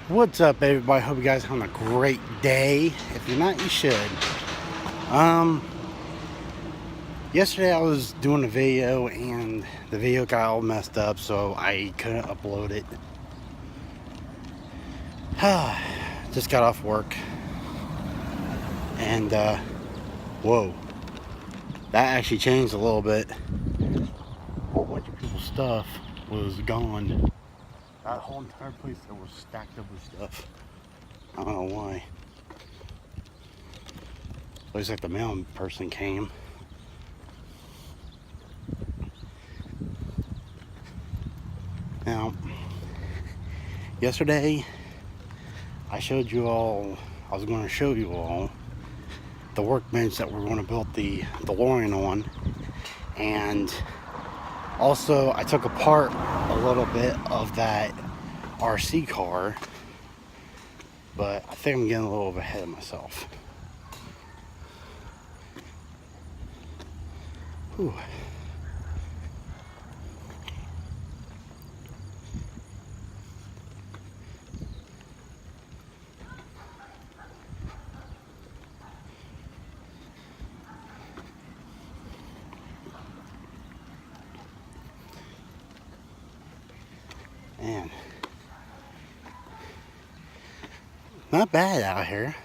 What's up, everybody? Hope you guys are having a great day. If you're not, you should. Um, Yesterday I was doing a video and the video got all messed up, so I couldn't upload it. Just got off work, and whoa, that actually changed a little bit. A whole bunch of people's stuff was gone. That whole entire place that was stacked up with stuff. I don't know why. Looks like the mail person came. Now, yesterday I showed you all, I was going to show you all the workbench that we're going to build the DeLorean on. And also I took apart a little bit of that RC car, but I think I'm getting a little ahead of myself. Whew. Man, not bad out here.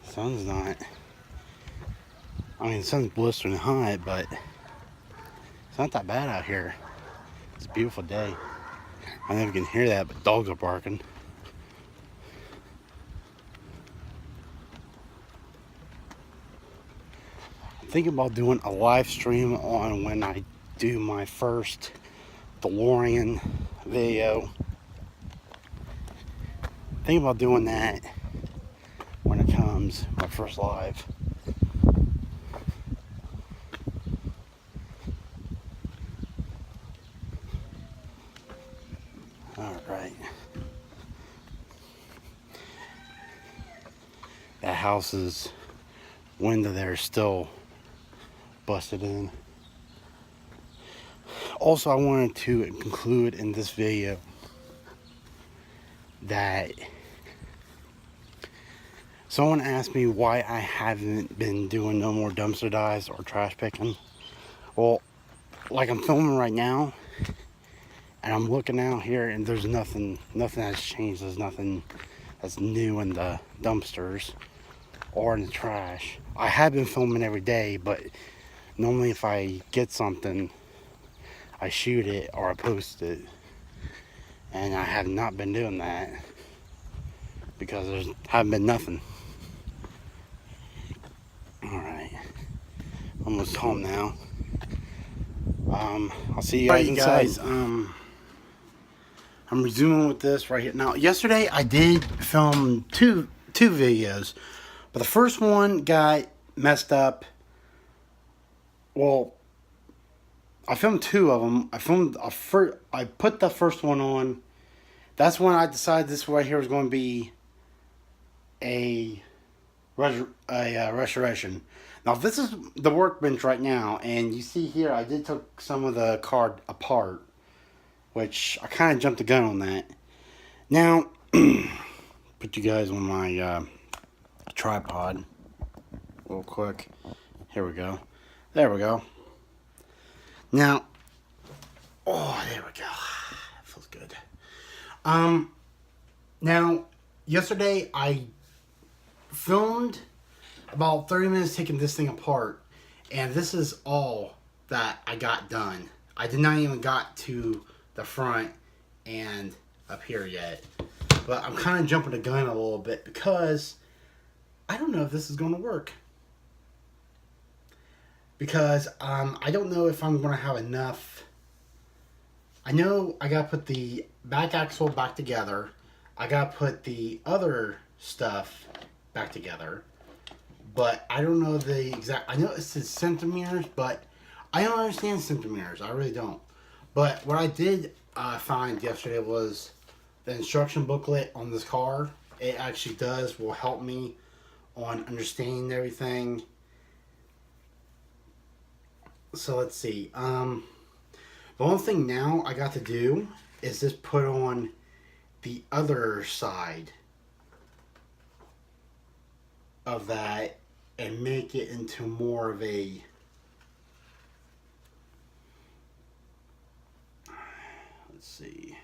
Sun's not, I mean, the sun's blistering hot, but it's not that bad out here. It's a beautiful day. I don't know if you can hear that, but dogs are barking. I'm thinking about doing a live stream on when I do my first DeLorean video. Thinking about doing that when it comes, my first live. Alright. That house's window there is still busted in. Also, I wanted to conclude in this video that someone asked me why I haven't been doing no more dumpster dives or trash picking. Well, like I'm filming right now, and I'm looking out here, and there's nothing has changed. There's nothing that's new in the dumpsters or in the trash. I have been filming every day, but normally if I get something, I shoot it or I post it. And I have not been doing that because there's haven't been nothing. Alright. Almost home now. I'll see you guys inside. I'm resuming with this right here. Now, yesterday I did film two videos, but the first one got messed up. Well, I filmed two of them. I put the first one on. That's when I decided this right here was going to be a restoration. Now, this is the workbench right now, and you see here I did took some of the card apart, which I kind of jumped the gun on that. Now, put you guys on my tripod real quick. Here we go. There we go. Now, oh, there we go. That feels good. Now, yesterday I filmed about 30 minutes taking this thing apart, and this is all that I got done. I did not even got to the front and up here yet, but I'm kind of jumping the gun a little bit because I don't know if this is going to work. Because I don't know if I'm going to have enough. I know I got to put the back axle back together. I got to put the other stuff back together. But I don't know the exact. I know it says centimeters, but I don't understand centimeters. I really don't. But what I did find yesterday was the instruction booklet on this car. It actually will help me on understanding everything. So let's see. The only thing now I got to do is this put on the other side of that and make it into more of a, let's see,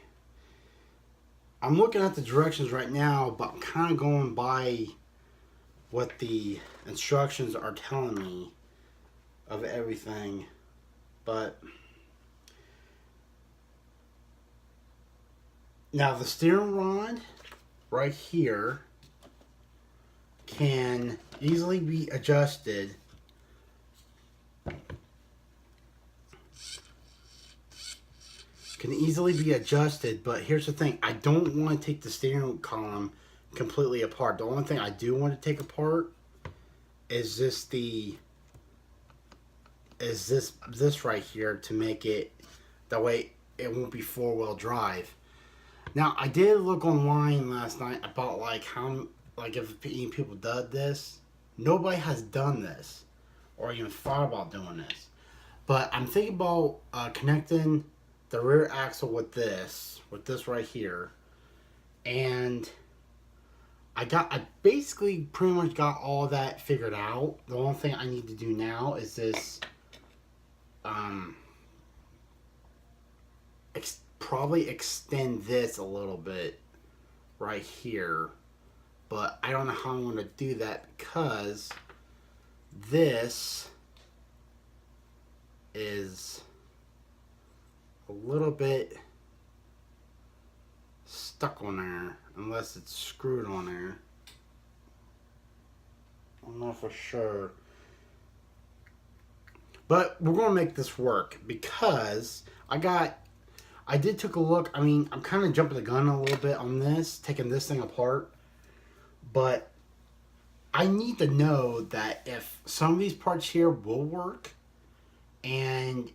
I'm looking at the directions right now, but I'm kind of going by what the instructions are telling me of everything. But now the steering rod right here can easily be adjusted. But here's the thing, I don't want to take the steering column completely apart. The only thing I do want to take apart is this right here, to make it that way it won't be four-wheel drive. Now I did look online last night about if any people did this. Nobody has done this or even thought about doing this. But I'm thinking about connecting the rear axle with this right here, and I basically pretty much got all that figured out. The only thing I need to do now is this, probably extend this a little bit right here, but I don't know how I'm going to do that because this is a little bit stuck on there, unless it's screwed on there. I'm not for sure, but we're gonna make this work because I did take a look. I mean, I'm kind of jumping the gun a little bit on this, taking this thing apart, but I need to know that if some of these parts here will work, and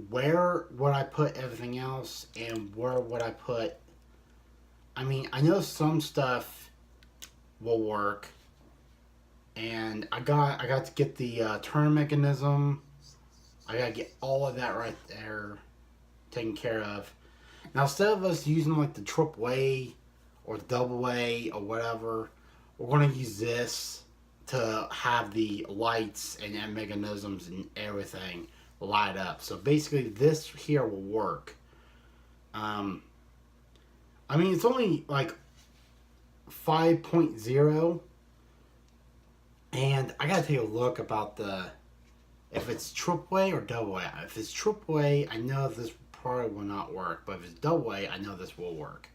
where would I put everything else, and where would I put, I mean, I know some stuff will work, and I got to get the turn mechanism. I got to get all of that right there taken care of. Now, instead of us using like the AAA or double A or whatever, we're going to use this to have the lights and mechanisms and everything light up. So basically this here will work. I mean, it's only like 5.0, and I gotta take a look about if it's AAA or double A. If it's AAA, I know this probably will not work, but if it's double A, I know this will work.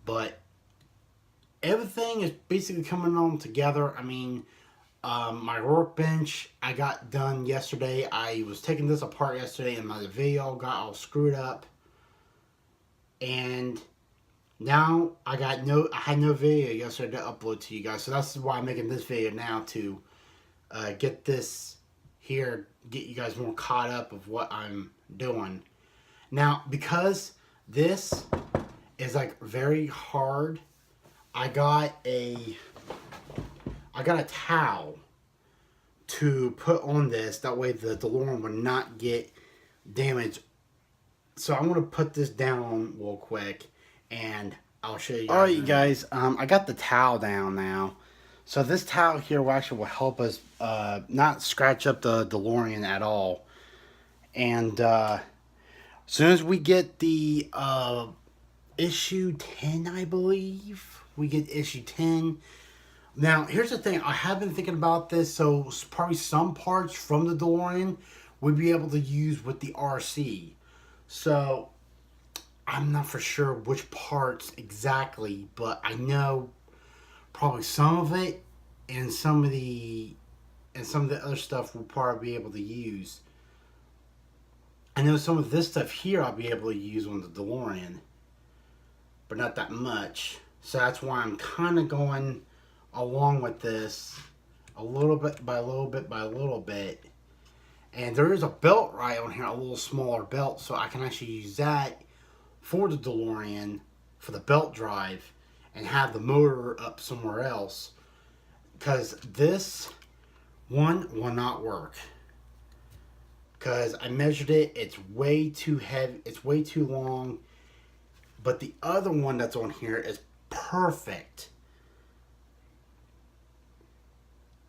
But everything is basically coming on together. I mean, my workbench I got done yesterday. I was taking this apart yesterday, and my video got all screwed up. And now I had no video yesterday to upload to you guys, so that's why I'm making this video now, to get this here, get you guys more caught up of what I'm doing. Now, because this is like very hard, I got a towel to put on this. That way the DeLorean would not get damaged. So I'm going to put this down real quick, and I'll show you guys. Alright, you guys, I got the towel down now. So this towel here will help us not scratch up the DeLorean at all. And as soon as we get the issue 10, I believe, we get issue 10. Now, here's the thing. I have been thinking about this, so probably some parts from the DeLorean we'd be able to use with the RC. So, I'm not for sure which parts exactly, but I know probably some of it, and some of the other stuff we'll probably be able to use. I know some of this stuff here I'll be able to use on the DeLorean, but not that much. So that's why I'm kind of going along with this a little bit by little bit by little bit. And there is a belt right on here, a little smaller belt, so I can actually use that for the DeLorean, for the belt drive, and have the motor up somewhere else. Because this one will not work. Because I measured it, it's way too heavy, it's way too long, But the other one that's on here is perfect.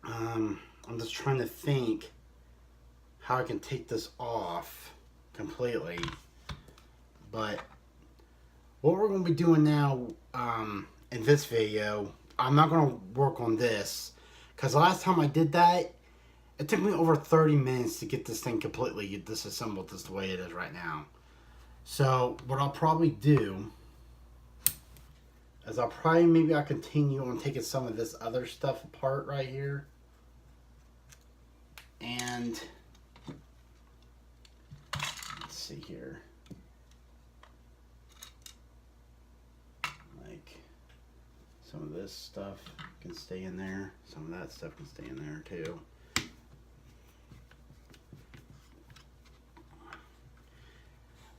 I'm just trying to think how I can take this off completely. But what we're going to be doing now in this video, I'm not going to work on this, because last time I did that, it took me over 30 minutes to get this thing completely disassembled just the way it is right now. So what I'll probably do is I'll continue on taking some of this other stuff apart right here. And let's see here. Like some of this stuff can stay in there. Some of that stuff can stay in there too.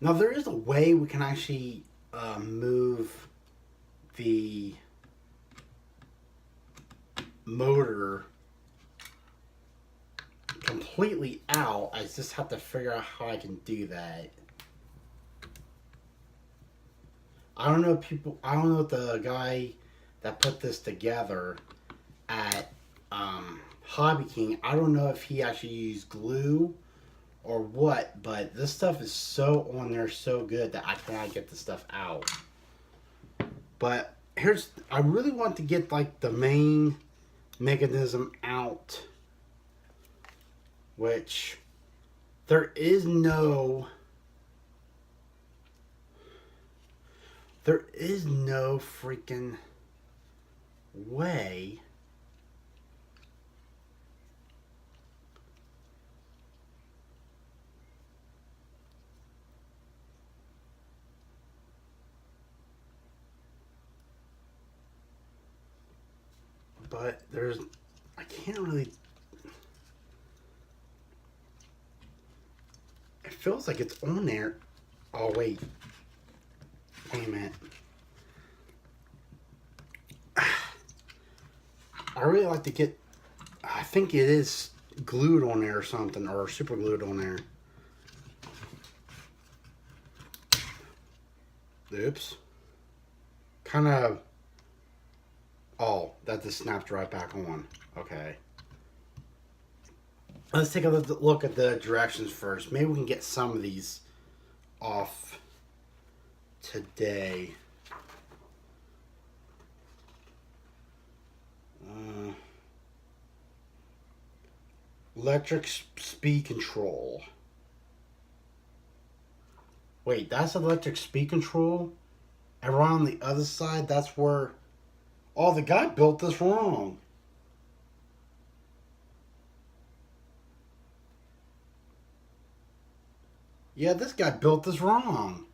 Now there is a way we can actually move the motor completely out. I just have to figure out how I can do that. I don't know if the guy that put this together at Hobby King, I don't know if he actually used glue or what, but this stuff is so on there so good that I cannot get the stuff out. But I really want to get like the main mechanism out, which there is no freaking way but I can't really. It feels like it's on there. Oh wait a minute. I really like to get, I think it is glued on there or something, or super glued on there. Oops. Kind of. Oh, that just snapped right back on. Okay. Let's take a look at the directions first. Maybe we can get some of these off today. Electric speed control. Wait, that's electric speed control? And right on the other side, that's where... Oh, the guy built this wrong. Yeah, this guy built this wrong.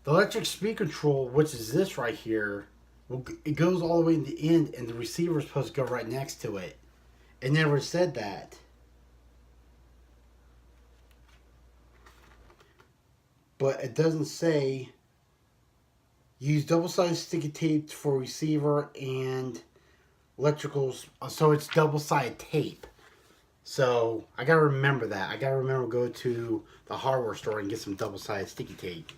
The electric speed control, which is this right here, it goes all the way in the end, and the receiver is supposed to go right next to it. It never said that. But it doesn't say use double-sided sticky tape for receiver and electricals. So it's double-sided tape. So I gotta remember that. I gotta remember to go to the hardware store and get some double-sided sticky tape.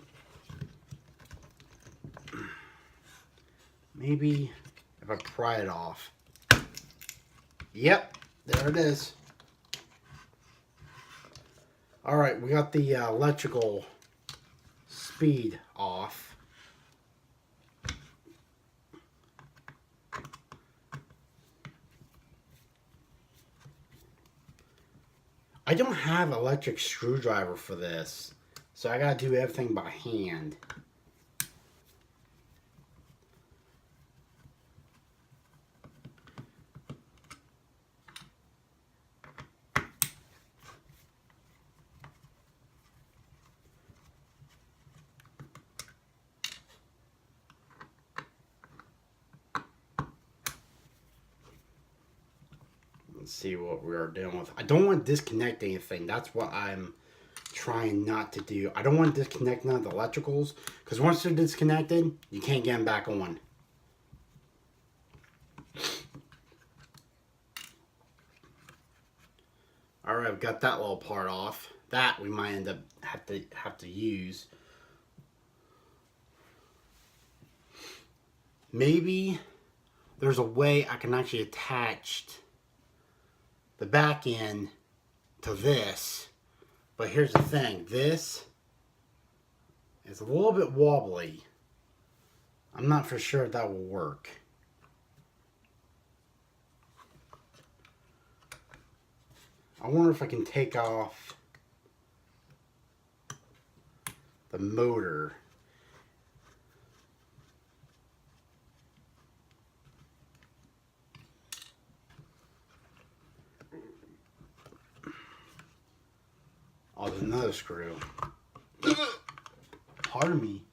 Maybe if I pry it off. Yep, there it is. Alright, we got the electrical speed off. I don't have an electric screwdriver for this, so I gotta do everything by hand. See what we are dealing with. I don't want to disconnect anything. That's what I'm trying not to do. I don't want to disconnect none of the electricals, because once they're disconnected, you can't get them back on. Alright, I've got that little part off. that we might end up have to use. Maybe there's a way I can actually attach the back end to this. But here's the thing. This is a little bit wobbly. I'm not for sure that will work. I wonder if I can take off the motor. Oh, there's another screw. Pardon me.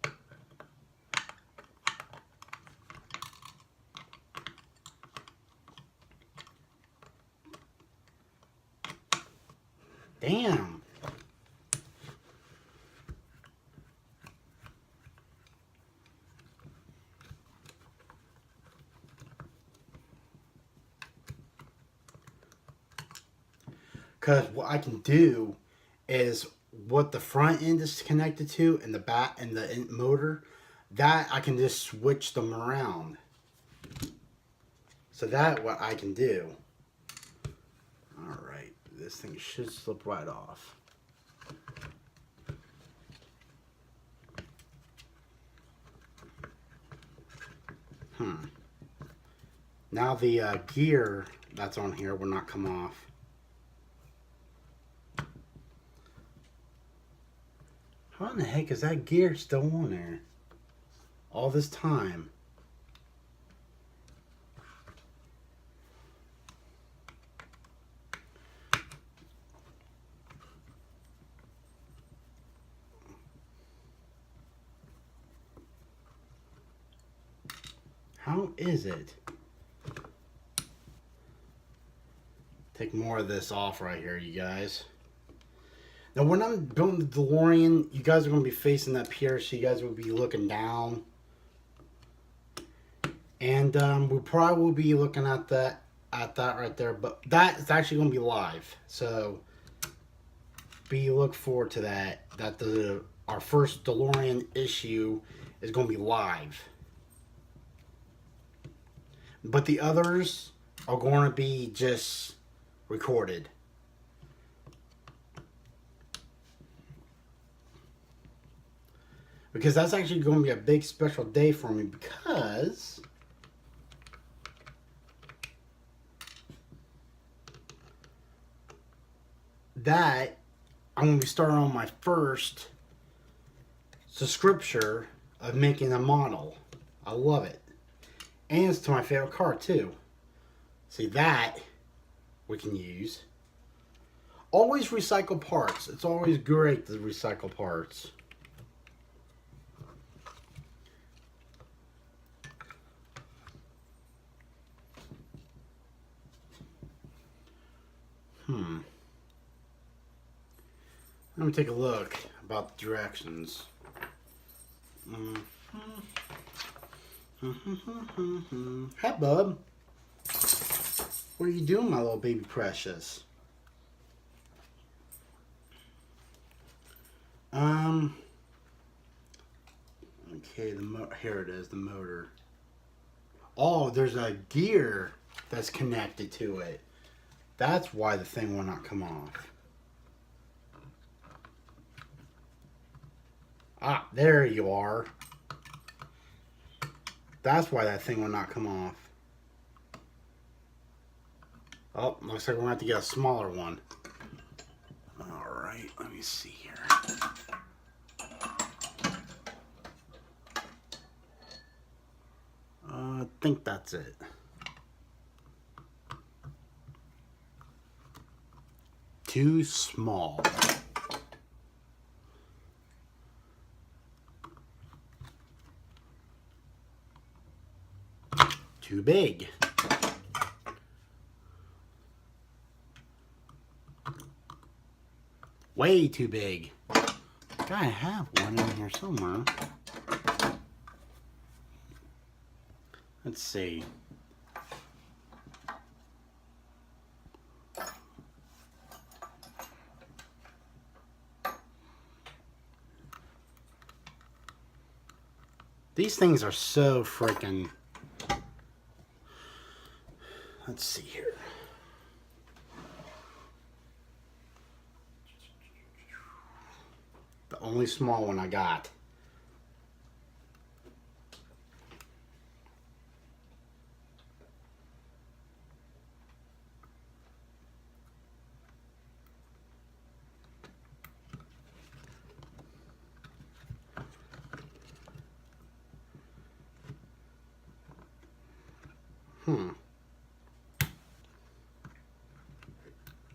Damn. Because what I can do is what the front end is connected to and the back and the motor, that I can just switch them around. So that what I can do. Alright, this thing should slip right off. Now the gear that's on here will not come off. How in the heck is that gear still on there? All this time. How is it? Take more of this off right here, you guys. Now, when I'm building the DeLorean, you guys are going to be facing that pier, so you guys will be looking down. And we probably will be looking at that right there. But that is actually going to be live. So, look forward to that. Our first DeLorean issue is going to be live. But the others are going to be just recorded. Because that's actually going to be a big special day for me, because that I'm going to be starting on my first subscription of making a model. I love it. And it's to my favorite car too. See, that we can use. Always recycle parts. It's always great to recycle parts. Let me take a look about the directions. Hi, bub. What are you doing, my little baby precious? Okay, here it is, the motor. Oh, there's a gear that's connected to it. That's why the thing will not come off. Ah, there you are. That's why that thing will not come off. Oh, looks like we're going to have to get a smaller one. Alright, let me see here. I think that's it. Too small. Too big. Way too big. Gotta have one in here somewhere. Let's see. These things are so freaking... Let's see here. The only small one I got.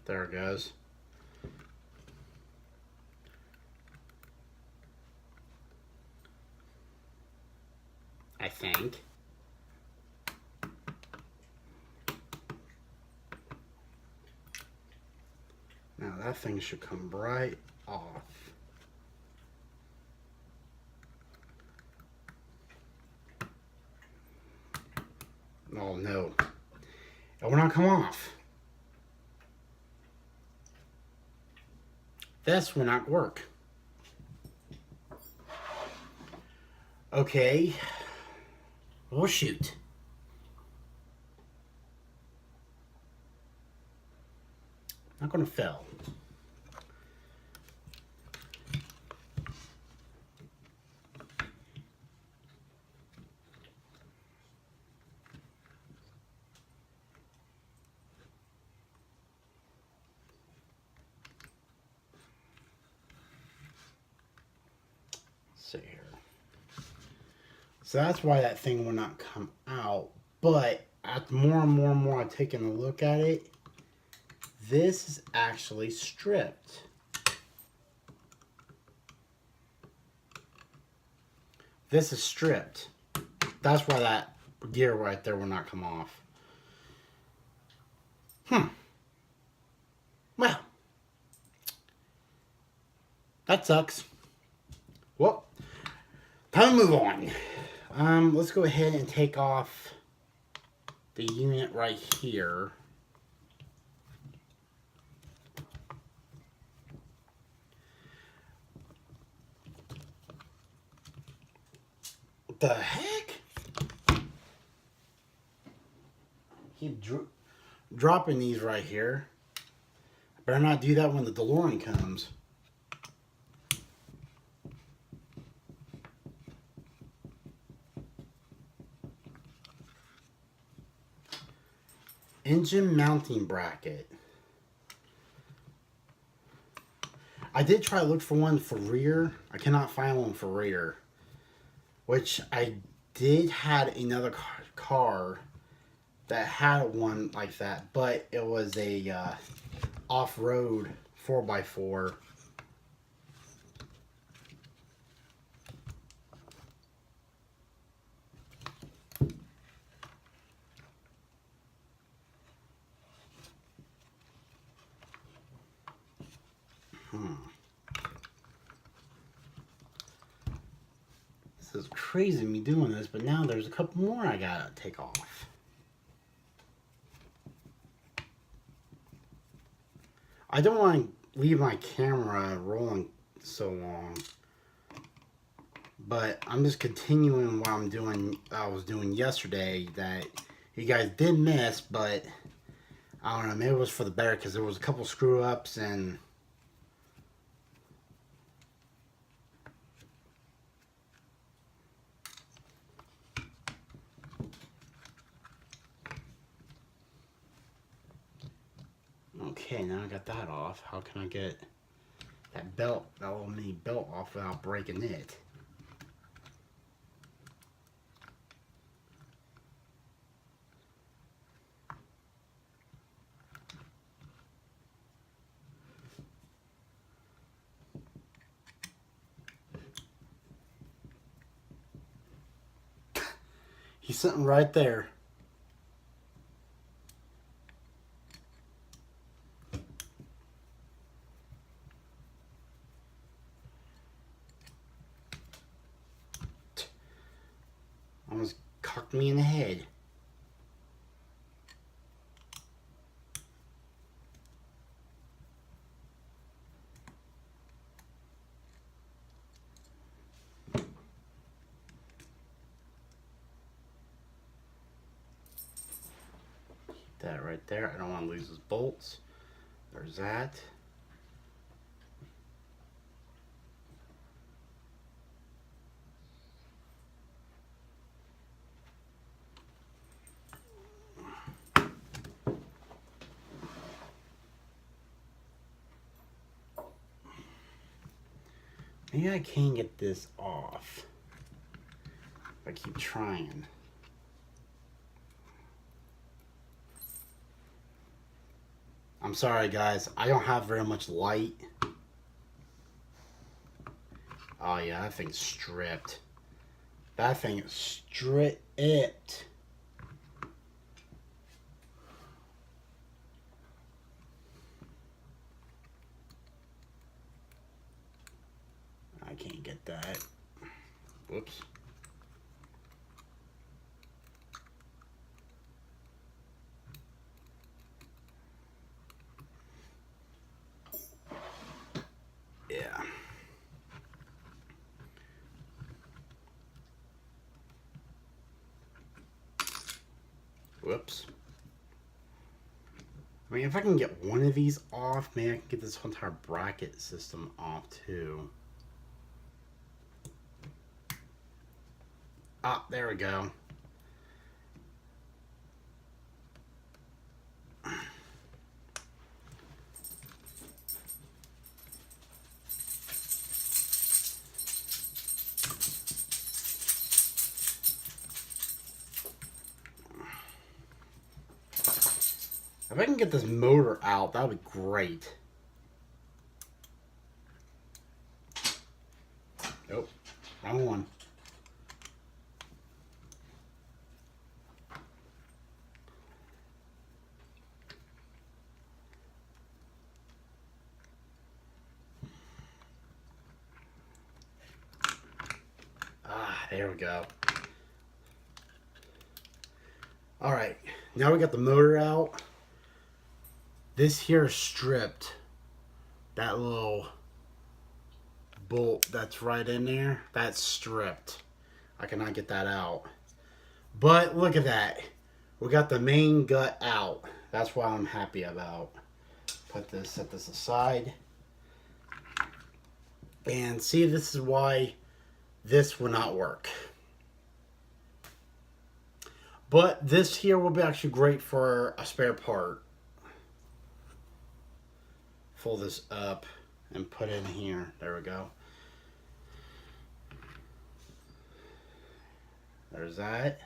There it goes. I think. Now that thing should come right off. Oh no. It will not come off. This will not work. Okay. Well, shoot. Not gonna fail. See here. So that's why that thing will not come out. But at more and more I'm taking a look at it, this is actually stripped. This is stripped. That's why that gear right there will not come off. Well, that sucks. Well, time to move on. Let's go ahead and take off the unit right here. What the heck? Keep dropping these right here. I better not do that when the DeLorean comes. Engine mounting bracket. I did try to look for one for rear. I cannot find one for rear. Which I did had another car that had one like that, but it was a off-road 4x4. This is crazy me doing this, but now there's a couple more I gotta take off. I don't want to leave my camera rolling so long, but I'm just continuing what I was doing yesterday that you guys did miss, but I don't know, maybe it was for the better because there was a couple screw ups and okay, now I got that off. How can I get that belt, that little mini belt off without breaking it? He's sitting right there. Almost cocked me in the head. that right there. I don't want to lose those bolts. There's that. Maybe I can get this off if I keep trying. I'm sorry guys, I don't have very much light. Oh yeah, that thing's stripped. That thing is stripped. I can't get that. Whoops. Yeah. Whoops. I mean, if I can get one of these off, maybe I can get this whole entire bracket system off too. Ah, there we go. If I can get this motor out, that would be great. Nope, wrong one. Ah, there we go. All right, now we got the motor out. This here is stripped. That little bolt that's right in there, that's stripped. I cannot get that out. But look at that. We got the main gut out. That's what I'm happy about. Set this aside. And see, this is why this will not work. But this here will be actually great for a spare part. Fold this up and put it in here. There we go. There's that.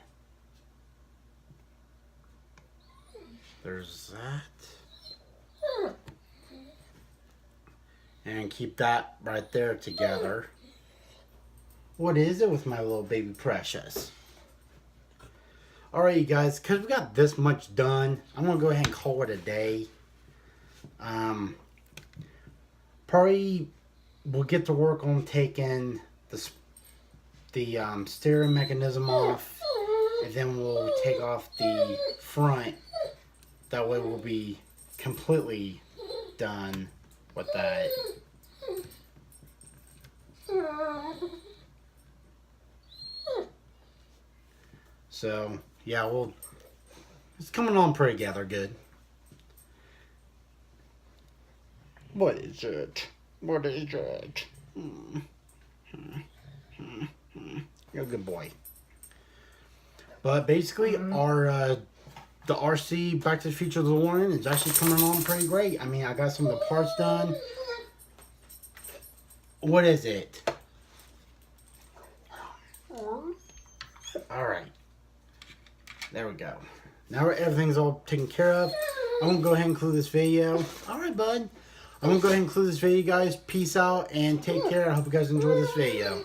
There's that. And keep that right there together. What is it with my little baby precious? Alright you guys, because we got this much done, I'm going to go ahead and call it a day. Probably we'll get to work on taking the steering mechanism off, and then we'll take off the front. That way we'll be completely done with that. So yeah, it's coming on pretty together good. What is it? What is it? You're a good boy. But basically, the RC Back to the Future DeLorean is actually coming along pretty great. I mean, I got some of the parts done. What is it? Alright. There we go. Now everything's all taken care of. I'm going to go ahead and include this video. Alright, bud. I'm going to go ahead and include this video, guys. Peace out and take care. I hope you guys enjoy this video.